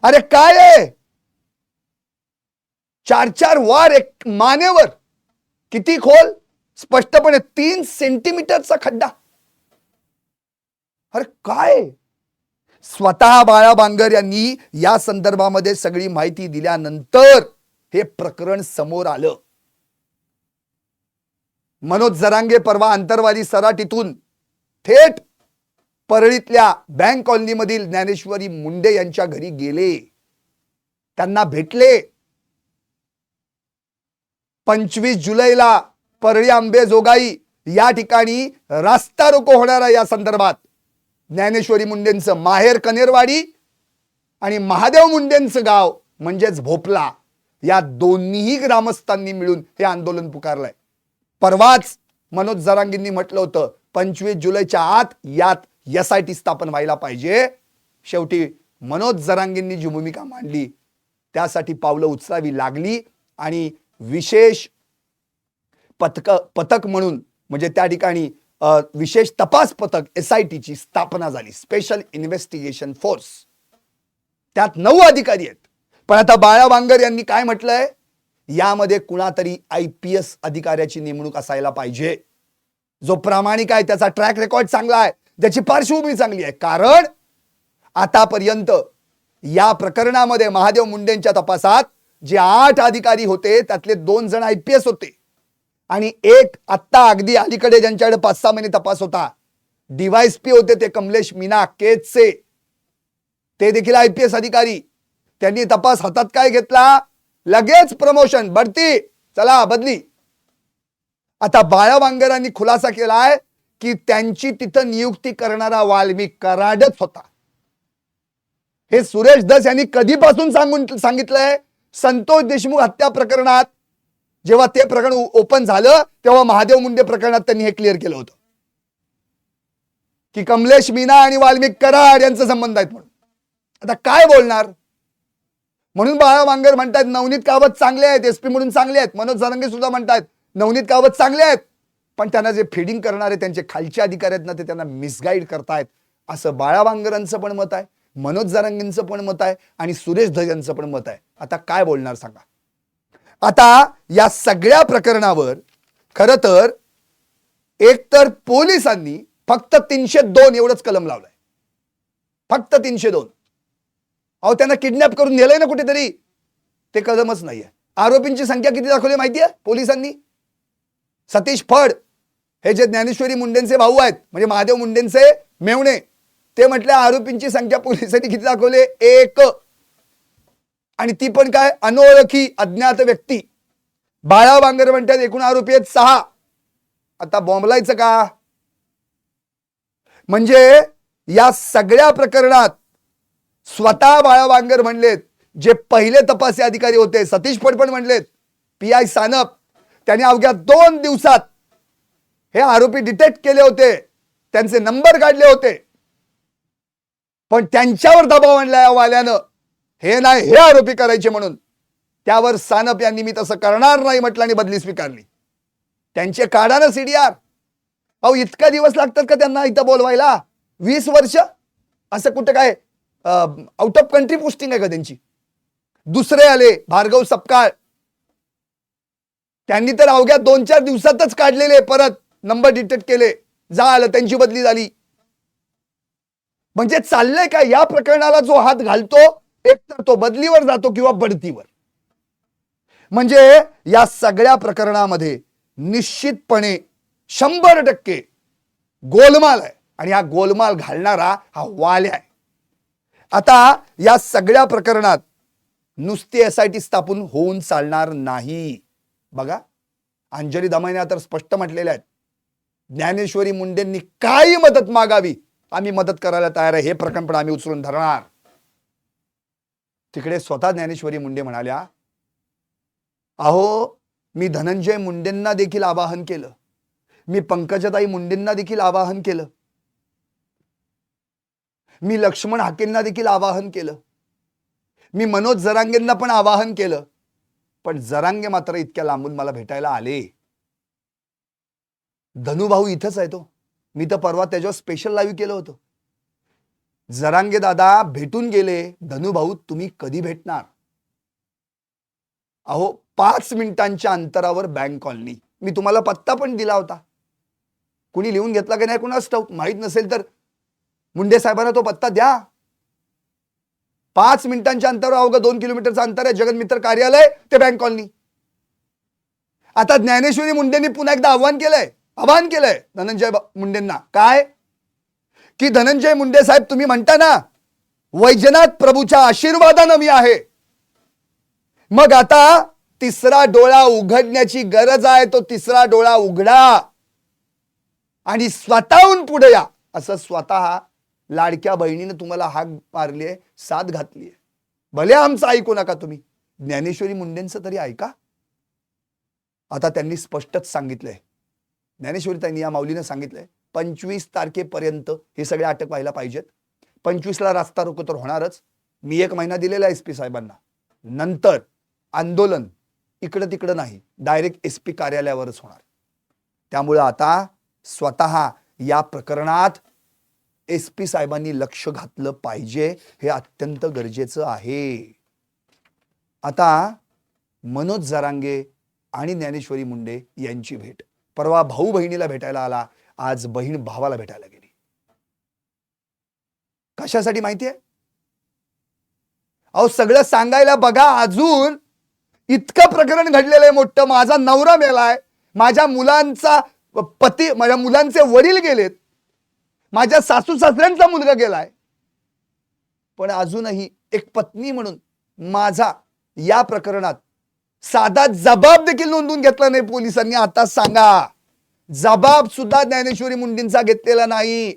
S1: अरे काय आहे, 4 वार एक मानेवर. किती खोल? स्पष्टपणे 3 सेंटीमीटरचा खड्डा. अरे काय? स्वतः बाळा बांगर यांनी या संदर्भामध्ये सगळी माहिती दिल्यानंतर हे प्रकरण समोर आलं. मनोज जरांगे परवा अंतरवाली सराटीतून थेट परळीतल्या बँक कॉलनीमधील ज्ञानेश्वरी मुंडे यांच्या घरी गेले, त्यांना भेटले. 25 जुलैला परळी अंबेजोगाई या ठिकाणी रास्ता रोको होणार आहे. या संदर्भात ज्ञानेश्वरी मुंडेंचं माहेर कनेरवाडी आणि महादेव मुंडेंचं गाव म्हणजेच भोपला, या दोन्हीही ग्रामस्थांनी मिळून हे आंदोलन पुकारलंय. परवाच मनोज जरांगेंनी म्हटलं होतं 25 जुलैच्या आत यात SIT स्थापन व्हायला पाहिजे. शेवटी मनोज जरांगेंनी जी भूमिका मांडली त्यासाठी पावलं उचलावी लागली आणि विशेष पथक म्हणून म्हणजे त्या ठिकाणी विशेष तपास पथक SIT ची स्थापना झाली, स्पेशल इन्व्हेस्टिगेशन फोर्स. त्यात 9 अधिकारी आहेत. पण आता बाळा बांगर यांनी काय म्हटलंय, यामध्ये कुणातरी IPS अधिकाऱ्याची नेमणूक असायला पाहिजे, जो प्रामाणिक आहे, त्याचा ट्रॅक रेकॉर्ड चांगला आहे, ज्याची पार्श्वभूमी चांगली आहे. कारण आतापर्यंत या प्रकरणामध्ये महादेव मुंडेंच्या तपासात जे 8 अधिकारी होते त्यातले 2 जण IPS होते आणि एक आत्ता अगदी अलीकडे ज्यांच्याकडे 5-6 महिने तपास होता, DYSP होते ते कमलेश मीना केजचे, ते देखील IPS अधिकारी. त्यांनी तपास हातात काय घेतला, लगेच प्रमोशन, बढती, चला बदली. आता बाळा बांगरांनी खुलासा केलाय की त्यांची तिथं नियुक्ती करणारा वाल्मिक कराडच होता. हे सुरेश धस यांनी कधीपासून सांगितलंय? संतोष देशमुख हत्या प्रकरणात जेव्हा ते प्रकरण ओपन झालं तेव्हा महादेव मुंडे प्रकरणात त्यांनी हे क्लिअर केलं होतं की कमलेश मीना आणि वाल्मिक कराड यांचा संबंध आहेत म्हणून. आता काय बोलणार? म्हणून बाळा बांगर म्हणतात नवनीत कावत चांगले आहेत, SP म्हणून चांगले आहेत. मनोज जरांगे सुद्धा म्हणतात नवनीत कावत चांगले आहेत, पण त्यांना जे फीडिंग करणारे त्यांचे खालचे अधिकारी आहेत ना, ते त्यांना मिसगाईड करतायत, असं बाळा बांगरांचं पण मत आहे, मनोज जरांगेंचं पण मत आहे आणि सुरेश धस यांचं पण मत आहे. आता काय बोलणार सांगा? आता या सगळ्या प्रकरणावर खरं तर एकतर पोलिसांनी फक्त 302 एवढंच कलम लावलंय, फक्त 302. अहो त्यांना किडनॅप करून नेलंय ना कुठेतरी, ते कलमच नाहीये. आरोपींची संख्या किती दाखवली माहितीये पोलिसांनी? सतीश फड हे जे ज्ञानेश्वरी मुंडेंचे भाऊ आहेत, म्हणजे महादेव मुंडेंचे मेवणे, ते म्हटले आरोपींची संख्या पोलिसांनी किती दाखवले? 1, आणि ती पण काय, अनोळखी अज्ञात व्यक्ती. बाळा बांगर म्हणतात एकूण आरोपी आहेत 6. आता बॉम्बलायचं का? म्हणजे या सगळ्या प्रकरणात स्वतः बाळा बांगर म्हणलेत, जे पहिले तपासी अधिकारी होते सतीश फडपण म्हणलेत, PI सानप, त्यांनी अवघ्या 2 दिवसात हे आरोपी डिटेक्ट केले होते, त्यांचे नंबर काढले होते. पण त्यांच्यावर दबाव आणला या वाल्यानं, हे नाही हे आरोपी करायचे म्हणून. त्यावर सानप यांनी मी तसं करणार नाही म्हटलं आणि बदली स्वीकारली. त्यांचे काढा ना CDR. अहो इतका दिवस लागतात का त्यांना इथं बोलवायला? 20 वर्ष? असं कुठं काय आउट ऑफ कंट्री पोस्टिंग आहे का त्यांची? दुसरे आले भार्गव सपकाळ, त्यांनी तर अवघ्या 2-4 दिवसातच काढलेले, परत नंबर डिटेक्ट केले, झालं त्यांची बदली झाली. म्हणजे चाललंय का, या प्रकरणाला जो हात घालतो एक तर तो बदलीवर जातो किंवा बढतीवर. म्हणजे या सगळ्या प्रकरणामध्ये निश्चितपणे 100% गोलमाल आहे आणि हा गोलमाल घालणारा हा वाल्या आहे. आता या सगळ्या प्रकरणात नुसती SIT स्थापन होऊन चालणार नाही. बघा अंजली दमाने तर स्पष्ट म्हटलेले आहेत, ज्ञानेश्वरी मुंडेंनी काही मदत मागावी आम्ही मदत करायला तयार आहे, हे प्रकरण पण आम्ही उचलून धरणार. तिकडे स्वतः ज्ञानेश्वरी मुंडे म्हणाल्या अहो, मी धनंजय मुंडेंना देखील आवाहन केलं, मी पंकजाताई मुंडेंना देखील आवाहन केलं, मी लक्ष्मण हाकेंना देखील आवाहन केलं, मी मनोज जरांगेंना पण आवाहन केलं, पण जरांगे मात्र इतक्या लांबून मला भेटायला आले. धनुभाऊ इथंच आहे तो. मी तर परवा त्याच्यावर स्पेशल लाईव्ह केलं होतं. जरांगे दादा भेटून गेले. धनुभाऊ तुम्ही कधी भेटणार? अहो, 5 मिनिटांच्या अंतरावर बँक कॉलनी. मी तुम्हाला पत्ता पण दिला होता. कुणी लिहून घेतला की नाही कुणास ठाऊक, माहित नसेल तर मुंडे साहेबांना तो पत्ता द्या. 5 मिनिटांच्या अंतरावर अवघं 2 किलोमीटरचं अंतर आहे जगन्मित्र कार्यालय ते बँक कॉलनी. आता ज्ञानेश्वरी मुंडेंनी पुन्हा एकदा आवाहन केलंय धनंजय मुंडेंना. काय की धनंजय मुंडे साहेब, तुम्ही म्हणता ना वैजनाथ प्रभूच्या आशीर्वादानं मी आहे, मग आता तिसरा डोळा उघडण्याची गरज आहे. तो तिसरा डोळा उघडा आणि स्वतःहून पुढे या. असं स्वतः लाडक्या बहिणीने तुम्हाला हाक मारलीये, साथ घातलीये. भले आमचं ऐकू नका तुम्ही, ज्ञानेश्वरी मुंडेंचं तरी ऐका. आता त्यांनी स्पष्टच सांगितलंय, ज्ञानेश्वरी ताईंनी या माऊलीने सांगितलंय 25 तारखेपर्यंत हे सगळे अटक व्हायला पाहिजेत. 25ला रास्ता रोको तर होणारच. मी 1 महिना दिलेला SP साहेबांना. नंतर आंदोलन इकडं तिकडं नाही, डायरेक्ट SP कार्यालयावरच होणार. त्यामुळे आता स्वतः या प्रकरणात SP साहेबांनी लक्ष घातलं पाहिजे, हे अत्यंत गरजेचं आहे. आता मनोज जरांगे आणि ज्ञानेश्वरी मुंडे यांची भेट. परवा भाऊ बहिणीला भेटायला आला, आज बहीण भावाला भेटायला गेली. कशासाठी माहितीये? अहो, सगळं सांगायला बघा. अजून इतकं प्रकरण घडलेलं आहे मोठं. माझा नवरा मेलाय, माझ्या मुलांचा पती, माझ्या मुलांचे वडील गेलेत, माझ्या सासू सासऱ्यांचा मुलगा गेलाय, पण अजूनही एक पत्नी म्हणून माझा या प्रकरणात साधा जबाब देखील नोंदवून घेतला नाही पोलिसांनी. आता सांगा, जबाब सुद्धा ज्ञानेश्वरी मुंडेंचा घेतलेला नाही.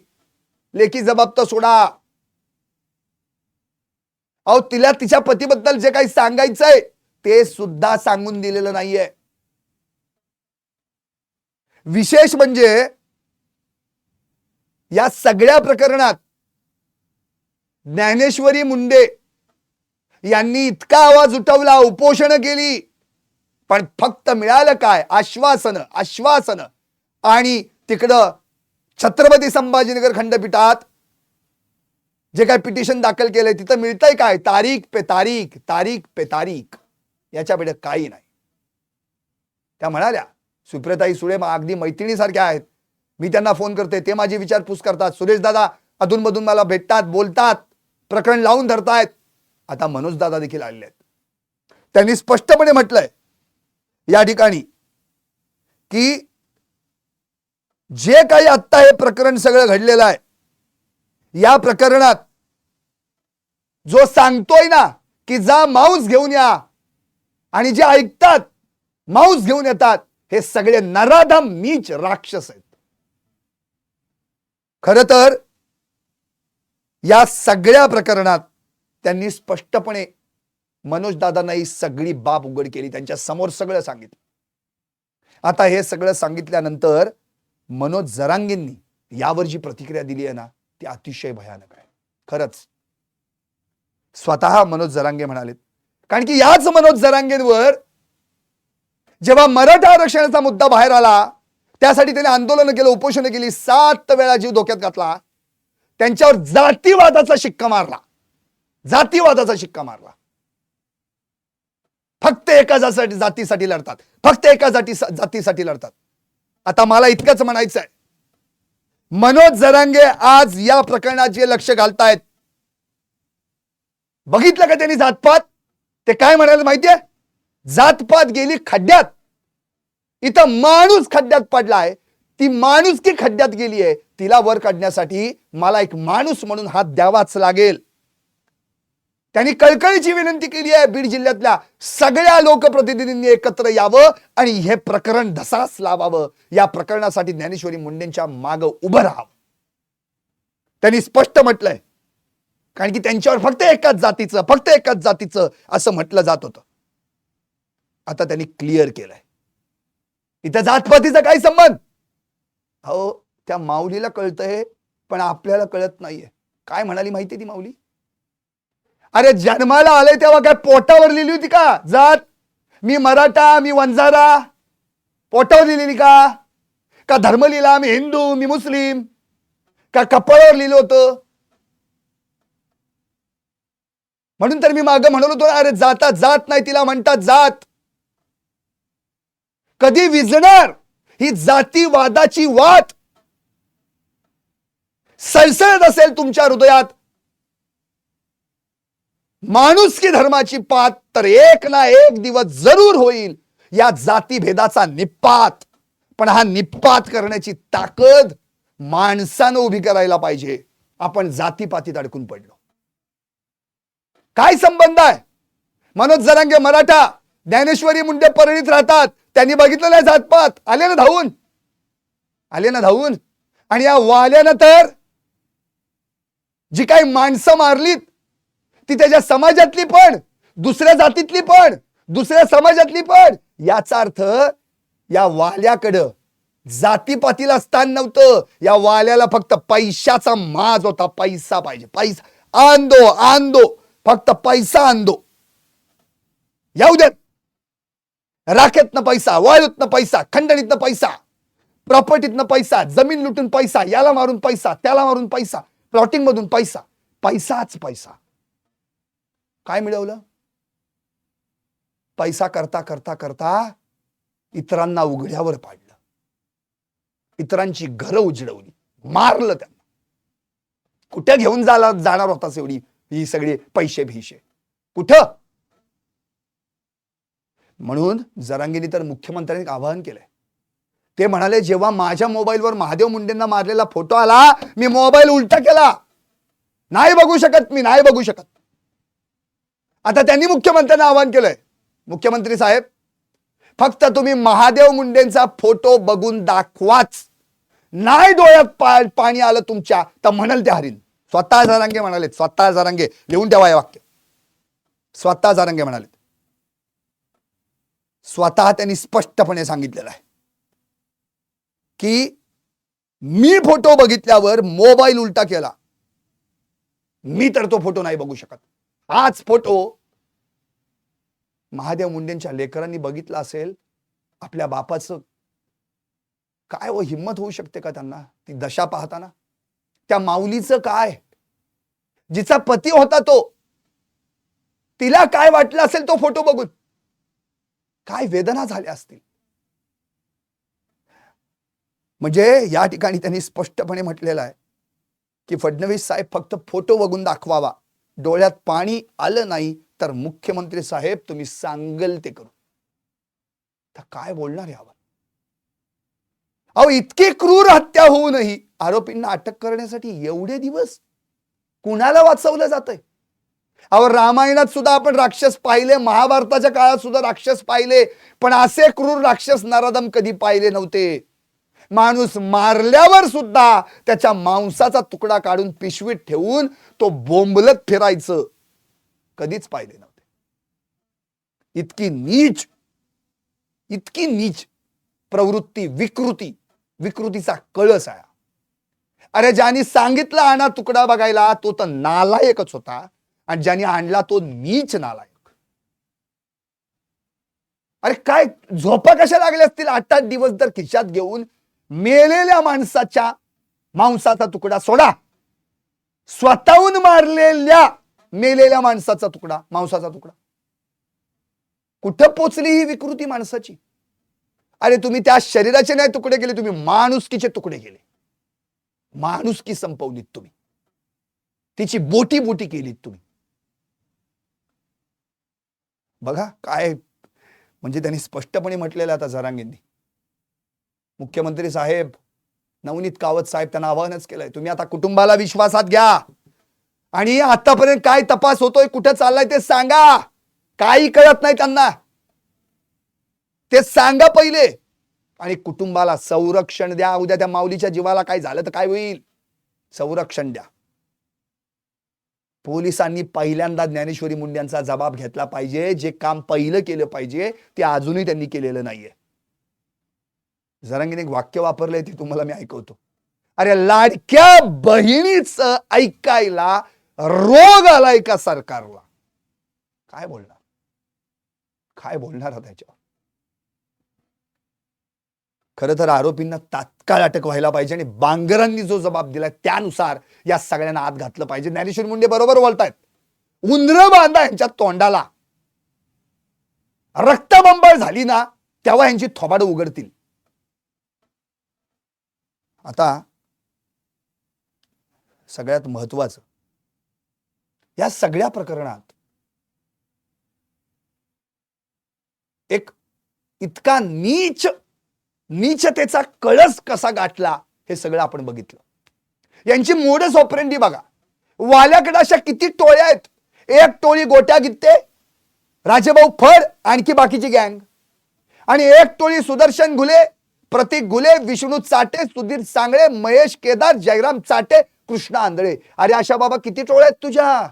S1: लेखी जबाब तर सोडा. अहो, तिला तिच्या पतीबद्दल जे काही सांगायचंय ते सुद्धा सांगून दिलेलं नाहीये. विशेष म्हणजे या सगळ्या प्रकरणात ज्ञानेश्वरी मुंडे यांनी इतका आवाज उठवला, उपोषण केली, पण फक्त मिळालं काय? आश्वासन. आणि तिकडं छत्रपती संभाजीनगर खंडपीठात जे काय पिटिशन दाखल केलंय तिथं मिळतंय काय? तारीख पे तारीख. याच्या पुढे काही नाही. त्या म्हणाल्या, सुप्रियाताई सुळे अगदी मैत्रिणीसारख्या आहेत, मी त्यांना फोन करते, ते माझी विचारपूस करतात, सुरेश दादा अधूनमधून मला भेटतात, बोलतात, प्रकरण लावून धरतायत. आता मनोज दादा देखील आलेले आहेत. त्यांनी स्पष्टपणे म्हटलंय या ठिकाणी की जे काही आता हे प्रकरण सगळं घडलेलं आहे, या प्रकरणात जो सांगतोय ना की जा माऊस घेऊन या, आणि जे ऐकतात माऊस घेऊन येतात, हे सगळे नराधम नीच राक्षस आहेत. खरं तर या सगळ्या प्रकरणात त्यांनी स्पष्टपणे मनोज दादांना ही सगळी बाब उघड केली, त्यांच्या समोर सगळं सांगितलं. आता हे सगळं सांगितल्यानंतर मनोज जरांगेंनी यावर जी प्रतिक्रिया दिली आहे ना, ती अतिशय भयानक आहे. खरंच स्वतः मनोज जरांगे म्हणालेत, कारण की याच मनोज जरांगेंवर जेव्हा मराठा आरक्षणाचा मुद्दा बाहेर आला, त्यासाठी त्याने आंदोलन केलं, उपोषण केली, 7 वेळा जीव धोक्यात घातला. त्यांच्यावर जातीवादाचा शिक्का मारला. फक्त एका जातीसाठी लढतात. आता मला इतकंच म्हणायचं आहे, मनोज जरांगे आज या प्रकरणात जे लक्ष घालतायत, बघितलं का त्यांनी जातपात? ते काय म्हणाले माहितीये? जातपात गेली खड्ड्यात. इथं माणूस खड्ड्यात पडलाय, ती माणुसकी खड्ड्यात गेली आहे. तिला वर काढण्यासाठी मला एक माणूस म्हणून हात द्यावाच लागेल. त्यांनी कळकळीची विनंती केली आहे, बीड जिल्ह्यातल्या सगळ्या लोकप्रतिनिधींनी एकत्र यावं आणि हे प्रकरण धसास लावावं. या प्रकरणासाठी ज्ञानेश्वरी मुंडेंच्या मागे उभं राहावं. त्यांनी स्पष्ट म्हटलंय, कारण की त्यांच्यावर फक्त एकाच जातीचं असं म्हटलं जात होतं. आता त्यांनी क्लिअर केलंय. इथं जातपातीचा काय संबंध? अहो त्या माऊलीला कळतंय पण आपल्याला कळत नाहीये. काय म्हणाली माहितीये ती माऊली? अरे जन्माला आले तेव्हा काय पोटावर लिहिली होती का जात? मी मराठा, मी वंजारा, पोटावर लिहिलेली का? का धर्म लिहिला, मी हिंदू, मी मुस्लिम, का कपाळावर लिहिलं होतं? म्हणून तर मी मागे म्हणत होतो, अरे जातात जात नाही, तिला म्हणतात जात. कधी विझणार ही जातीवादाची वाट? सळसळत असेल तुमच्या हृदयात माणुसकी धर्माची पात, तर एक ना एक दिवस जरूर होईल या जातीभेदाचा निपात. पण हा निपात करण्याची ताकद माणसानं उभी करायला पाहिजे. आपण जातीपातीत अडकून पडलो. काय संबंध आहे? मनोज जरांगे मराठा, ज्ञानेश्वरी मुंडे परळीत राहतात, त्यांनी बघितलं नाही जातपात, आले ना धावून, आले ना धावून. आणि या वाल्यानं तर जी काही माणसं मारलीत ती त्याच्या समाजातली पण, दुसऱ्या जातीतली पण, दुसऱ्या समाजातली पण. याचा अर्थ या वाल्याकडं जातीपातीला स्थान नव्हतं. या वाल्याला फक्त पैशाचा माज होता. पैसा पाहिजे, पैसा आंदो आंदो, फक्त पैसा आंदो. येऊ देत. राखेतनं पैसा, वाळूतनं पैसा, खंडणीतनं पैसा, प्रॉपर्टीतनं पैसा, जमीन लुटून पैसा, याला मारून पैसा, त्याला मारून पैसा, प्लॉटिंग मधून पैसा, पैसाच पैसा. काय मिळवलं? पैसा करता करता करता इतरांना उघड्यावर पाडलं, इतरांची घरं उजळवली, मारलं त्यांना. कुठे घेऊन जाणार होतास एवढी ही सगळी पैसे भिशे? कुठं? म्हणून जरांगेंनी तर मुख्यमंत्र्यांनी आवाहन केलंय. ते म्हणाले, जेव्हा माझ्या मोबाईलवर महादेव मुंडेंना मारलेला फोटो आला, मी मोबाईल उलटा केला. नाही बघू शकत, मी नाही बघू शकत. आता त्यांनी मुख्यमंत्र्यांना आवाहन केलंय, मुख्यमंत्री साहेब फक्त तुम्ही महादेव मुंडेंचा फोटो बघून दाखवाच. नाही डोळ्यात पाणी आलं तुमच्या तर म्हणाल ते हरीन. स्वतः जरांगे म्हणाले, स्वतः जरांगे, लिहून ठेवा हे वाक्य. स्वतः जरांगे म्हणाले, स्वतः त्यांनी स्पष्टपणे सांगितलेलं आहे की मी फोटो बघितल्यावर मोबाईल उलटा केला, मी तर तो फोटो नाही बघू शकत. हाच फोटो महादेव मुंडेंच्या लेकरांनी बघितला असेल, आपल्या बापाचं काय व हिम्मत होऊ शकते का त्यांना ती दशा पाहताना? त्या माऊलीचं काय, जिचा पती होता तो, तिला काय वाटलं असेल तो फोटो बघून? काय वेदना झाल्या असतील. म्हणजे या ठिकाणी त्यांनी स्पष्टपणे म्हटलेलं आहे की फडणवीस साहेब फक्त फोटो बघून दाखवावा, डोळ्यात पाणी आलं नाही तर मुख्यमंत्री साहेब तुम्ही सांगल ते करू. तर काय बोलणार यावर? अहो इतकी क्रूर हत्या होऊनही आरोपींना अटक करण्यासाठी एवढे दिवस कुणाला वाचवलं जातंय? अहो रामायणात सुद्धा आपण राक्षस पाहिले, महाभारताच्या काळात सुद्धा राक्षस पाहिले, पण असे क्रूर राक्षस नराधम कधी पाहिले नव्हते. माणूस मारल्यावर सुद्धा त्याच्या मांसाचा तुकडा काढून पिशवीत ठेवून तो बोंबलत फिरायचं, कधीच पाहिले नव्हते. इतकी नीच प्रवृत्ती, विकृतीचा कळस आहे. अरे ज्यांनी सांगितलं आणा तुकडा बघायला तो तर नालायकच होता, आणि ज्यांनी आणला तो नीच नालायक. अरे काय झोपा कशा लागल्या असतील 8-8 दिवस जर खिशात घेऊन मेलेल्या माणसाच्या मांसाचा तुकडा सोडा, स्वतःहून मारलेल्या मेलेल्या माणसाचा तुकडा, मांसाचा तुकडा. कुठं पोचली ही विकृती माणसाची? अरे तुम्ही त्या शरीराचे नाही तुकडे केले, तुम्ही माणुसकीचे तुकडे केले. माणुसकी संपवलीत तुम्ही, तिची बोटी बोटी केलीत तुम्ही. बघा काय म्हणजे त्यांनी स्पष्टपणे म्हटलेलं. आता जरांगेंनी, मुख्यमंत्री साहेब, नवनीत कावत साहेब त्यांना आवाहनच केलंय, तुम्ही आता कुटुंबाला विश्वासात घ्या आणि आतापर्यंत काय तपास होतोय, कुठे चाललाय ते सांगा. काही कळत नाही त्यांना, ते सांगा पहिले. आणि कुटुंबाला संरक्षण द्या. उद्या त्या माऊलीच्या जीवाला काय झालं तर काय होईल? संरक्षण द्या. पोलिसांनी पहिल्यांदा ज्ञानेश्वरी मुंडेंचा जबाब घेतला पाहिजे. जे काम पहिलं केलं पाहिजे ते अजूनही त्यांनी केलेलं नाहीये. जरांगीने एक वाक्य वापरलंय ते तुम्हाला मी ऐकवतो. अरे लाडक्या बहिणीचं ऐकायला रोग आलाय का सरकारला? काय बोलणार, काय बोलणार त्याच्यावर? खरं तर आरोपींना तात्काळ अटक व्हायला पाहिजे आणि बांगरांनी जो जबाब दिलाय त्यानुसार या सगळ्यांना आत घातलं पाहिजे. ज्ञानेश्वरी मुंडे बरोबर बोलतायत. उंदरं बांधा यांच्या तोंडाला. रक्तबंबाळ झाली ना तेव्हा यांची थोबाडं उघडतील. आता सगळ्यात महत्वाचं, या सगळ्या प्रकरणात एक इतका नीचतेचा कळस कसा गाठला हे सगळं आपण बघितलं. यांची मोडस ऑपरेंडी बघा. वाल्याकडे अशा किती टोळ्या आहेत. एक टोळी गोट्या गित्ते, राजेभाऊ फड, आणखी बाकीची गँग, आणि एक टोळी सुदर्शन घुले, प्रतीक घुले, विष्णू चाटे, सुधीर सांगळे, महेश केदार, जयराम चाटे, कृष्णा आंधळे. अरे अशा बाबा किती टोळ्या आहेत तुझ्या.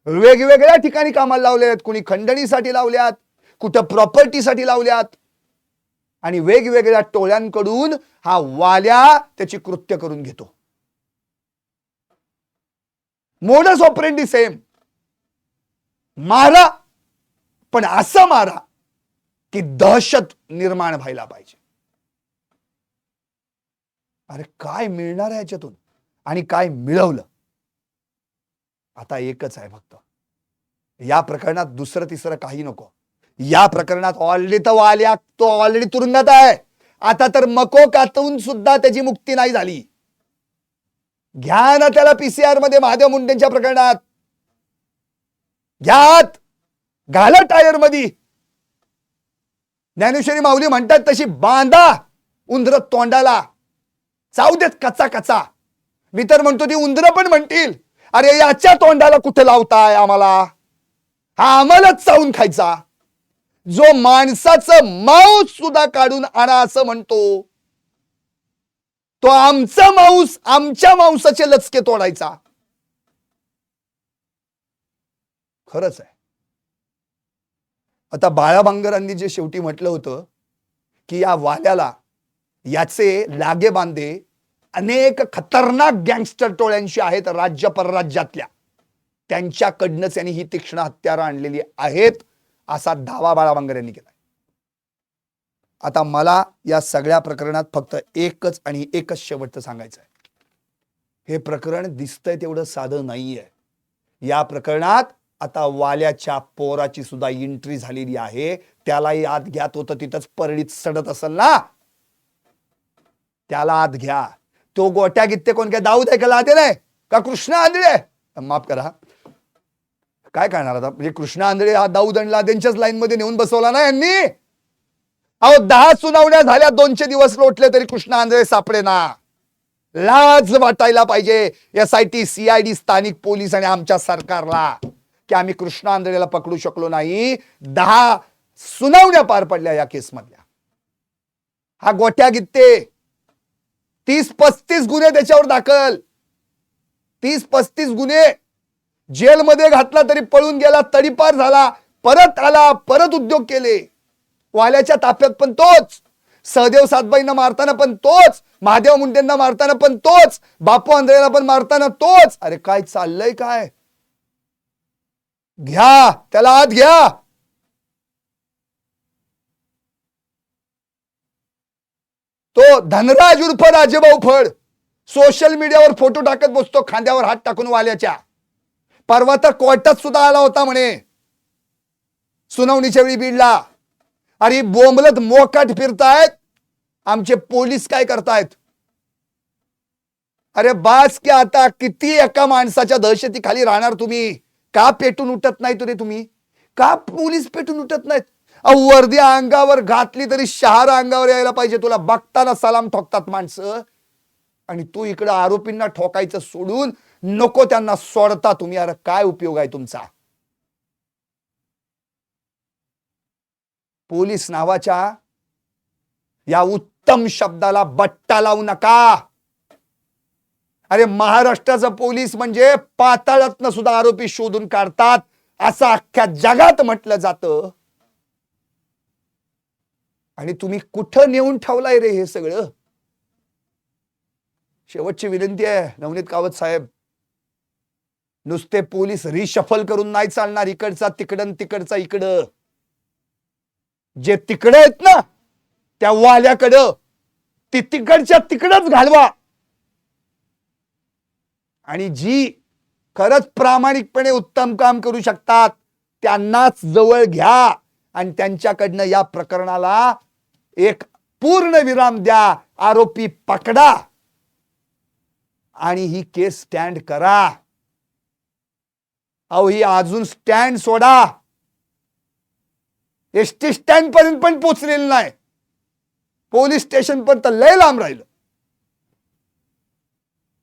S1: वेगवेगळ्या ठिकाणी कामाला लावलेत. कुणी खंडणीसाठी लावल्यात, कुठं प्रॉपर्टीसाठी लावल्यात, आणि वेगवेगळ्या टोळ्यांकडून हा वाल्या त्याची कृत्य करून घेतो. Modus operandi same. मारा, पण असं मारा की दहशत निर्माण व्हायला पाहिजे. अरे काय मिळणार आहे याच्यातून आणि काय मिळवलं? आता एकच आहे फक्त, या प्रकरणात दुसरं तिसरं काही नको. या प्रकरणात ऑलरेडी तर वाल्या तो ऑलरेडी तुरुंगात आहे. आता तर मको कातून सुद्धा त्याची मुक्ती नाही झाली. घ्या ना त्याला पीसीआर मध्ये महादेव मुंडेंच्या प्रकरणात. घ्यात, घाला टायर मध्ये. ज्ञानेश्वरी माऊली म्हणतात तशी बांधा उंदर तोंडाला. चाऊ देत कचा कचा. मी तर म्हणतो ती उंदर पण म्हणतील अरे याच्या तोंडाला कुठे लावताय आम्हाला, हा आम्हालाच चावून खायचा. जो माणसाचं मांस सुद्धा काढून आणा असं म्हणतो, तो आमचा मांस, आमच्या मांसाचे लचके तोडायचा. खरंच आहे. आता बाळा बांगरांनी जे शेवटी म्हटलं होतं की या वाल्याला याचे लागे बांधे अनेक खतरनाक गँगस्टर टोळ्यांशी आहेत राज्य परराज्यातल्या, त्यांच्याकडनंच यांनी ही तीक्ष्ण हत्यारं आणलेली आहेत असा दावा बाळा बांगर यांनी केला. आता मला या सगळ्या प्रकरणात फक्त एकच आणि एकच शेवटचं सांगायचं आहे. हे प्रकरण दिसतंय तेवढं साधं नाहीये. या प्रकरणात आता वाल्याच्या पोराची सुद्धा एंट्री झालेली आहे. त्यालाही आत घ्यात होतं, तिथंच परळीत सडत असेल ना, त्याला आत घ्या. तो गोट्या गित्ते कोण काय दाऊद ऐकायला आते नाही का कृष्णा आंधळे? माफ करा, काय करणार आता. म्हणजे कृष्णा आंधळे हा दाऊद आणि लादेंच्याच लाईन मध्ये नेऊन बसवला ना यांनी. अहो 10 सुनावण्या झाल्या, 200 दिवस लोटले तरी कृष्णा आंधळे सापडे ना. लाज वाटायला पाहिजे SIT, CID, स्थानिक पोलीस आणि आमच्या सरकारला की आम्ही कृष्णा आंधळेला पकडू शकलो नाही. 10 सुनावण्या पार पडल्या या केस मधल्या. हा गोट्या गित्ते 30-35 गुन्हे त्याच्यावर दाखल. 30-35 गुन्हे. जेलमध्ये घातला तरी पळून गेला, तडीपार झाला, परत आला, परत उद्योग केले. वाल्याच्या ताफ्यात पण तोच, सहदेव सातबाईंना मारताना पण तोच, महादेव मुंडेंना मारताना पण तोच, बापू आंधळेला पण मारताना तोच. अरे काय चाललंय काय? घ्या त्याला आत घ्या. तो धनराज उर्फ राजेभाऊ फड सोशल मीडियावर फोटो टाकत बसतो खांद्यावर हात टाकून वाल्याच्या. परवा तर कोर्टात सुद्धा आला होता म्हणे सुनावणीच्या वेळी बीडला. अरे बोंबलत मोकाट फिरतायत, आमचे पोलीस काय करतायत? अरे बास की आता किती एका माणसाच्या दहशतीखाली राहणार तुम्ही? का पेटून उठत नाही तुरे तुम्ही? का पोलीस पेटून उठत नाहीत? वर्दी अंगावर घातली तरी शहारा अंगावर यायला पाहिजे. तुला बघताना सलाम ठोकतात माणसं, आणि तू इकडे आरोपींना ठोकायचं सोडून नको त्यांना सोडता तुम्ही. अरे काय उपयोग आहे तुमचा? पोलीस नावाच्या या उत्तम शब्दाला बट्टा लावू नका. अरे महाराष्ट्राचा पोलीस म्हणजे पाताळातनं सुद्धा आरोपी शोधून काढतात असं अख्ख्या जगात म्हटलं जातं. आणि तुम्ही कुठं नेऊन ठेवलाय रे हे सगळं? शेवटची विनंती आहे नवनीत कावत साहेब, नुसते पोलीस रिशफल करून नाही चालणार. इकडचा तिकडं तिकडचा इकडं. जे तिकडे आहेत ना त्या वाल्याकडं ती तिकडच्या तिकडच घालवा. आणि जी खरंच प्रामाणिकपणे उत्तम काम करू शकतात त्यांनाच जवळ घ्या आणि त्यांच्याकडनं या प्रकरणाला एक पूर्ण विराम द्या. आरोपी पकडा आणि ही केस स्टँड करा. अहो ही अजून स्टँड सोडा, एसटी स्टँड पर्यंत पण पोहोचलेलं नाही. पोलीस स्टेशन पर्यंत लय लांब राहिलं.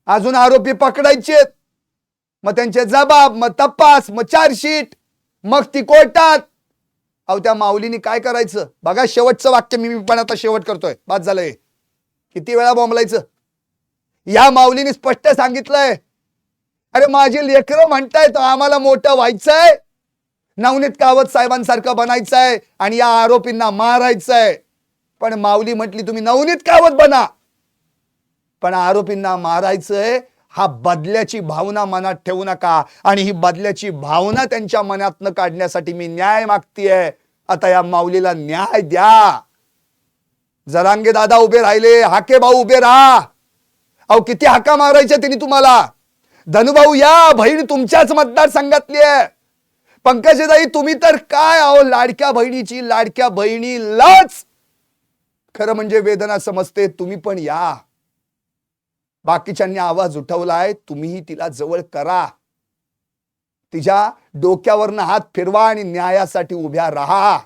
S1: अजून आरोपी पकडायचे, मग त्यांचे जबाब, मग तपास, मग चार्जशीट, मग ती कोर्टात. अहो त्या माऊलीने काय करायचं बघा. शेवटचं वाक्य मी पण आता शेवट करतोय, बाद झालंय. किती वेळा बोंबलायचं. या माऊलीने स्पष्ट सांगितलंय, अरे माझी लेकरं म्हणतायत आम्हाला मोठं व्हायचंय, नवनीत कावत साहेबांसारखं बनायचंय आणि या आरोपींना मारायचंय. पण माऊली म्हटली तुम्ही नवनीत कावत बना, पण आरोपींना मारायचंय. हा बदल्याची भावना मनात ठेवू नका. आणि ही बदल्याची भावना त्यांच्या मनातनं काढण्यासाठी मी न्याय मागतीये. आता या माऊलीला न्याय द्या. जरांगे दादा उभे राहिले, हाके भाऊ उभे राहा. अहो किती हाका मारायच्या त्यांनी तुम्हाला. धनुभाऊ या, बहीण तुमच्याच मतदारसंघातली आहे. पंकजताई तुम्ही तर काय, अहो लाडक्या बहिणीची लाडक्या बहिणीलाच खरं म्हणजे वेदना समजते. तुम्ही पण या. बाकीच्यांनी आवाज उठवलाय, तुम्हीही तिला जवळ करा. तिच्या डोक्यावरनं हात फिरवा आणि न्यायासाठी उभ्या राहा.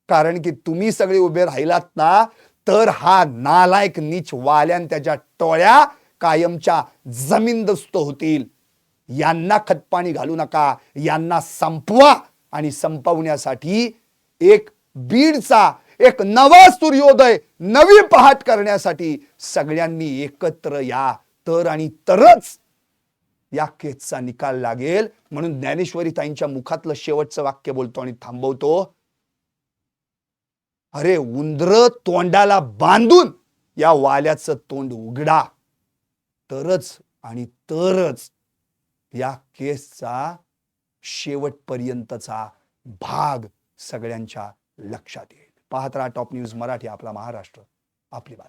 S1: कारण की तुम्ही सगळे उभे राहिलात ना तर हा नालायक नीच वाल्यान त्याच्या टोळ्या कायमच्या जमीनदोस्त होतील. यांना खतपाणी घालू नका. यांना संपवा. आणि संपवण्यासाठी एक बीडचा एक नवा सूर्योदय, नवी पहाट करण्यासाठी सगळ्यांनी एकत्र या. तर आणि तरच या केसचा निकाल लागेल. म्हणून ज्ञानेश्वरी ताईंच्या मुखातलं शेवटचं वाक्य बोलतो आणि थांबवतो. अरे उंदर तोंडाला बांधून या वाल्याचं तोंड उघडा. तरच आणि तरच या केसचा शेवटपर्यंतचा भाग सगळ्यांच्या लक्षात येईल. पाहत राहा टॉप न्यूज मराठी, आपला महाराष्ट्र, आपली बात.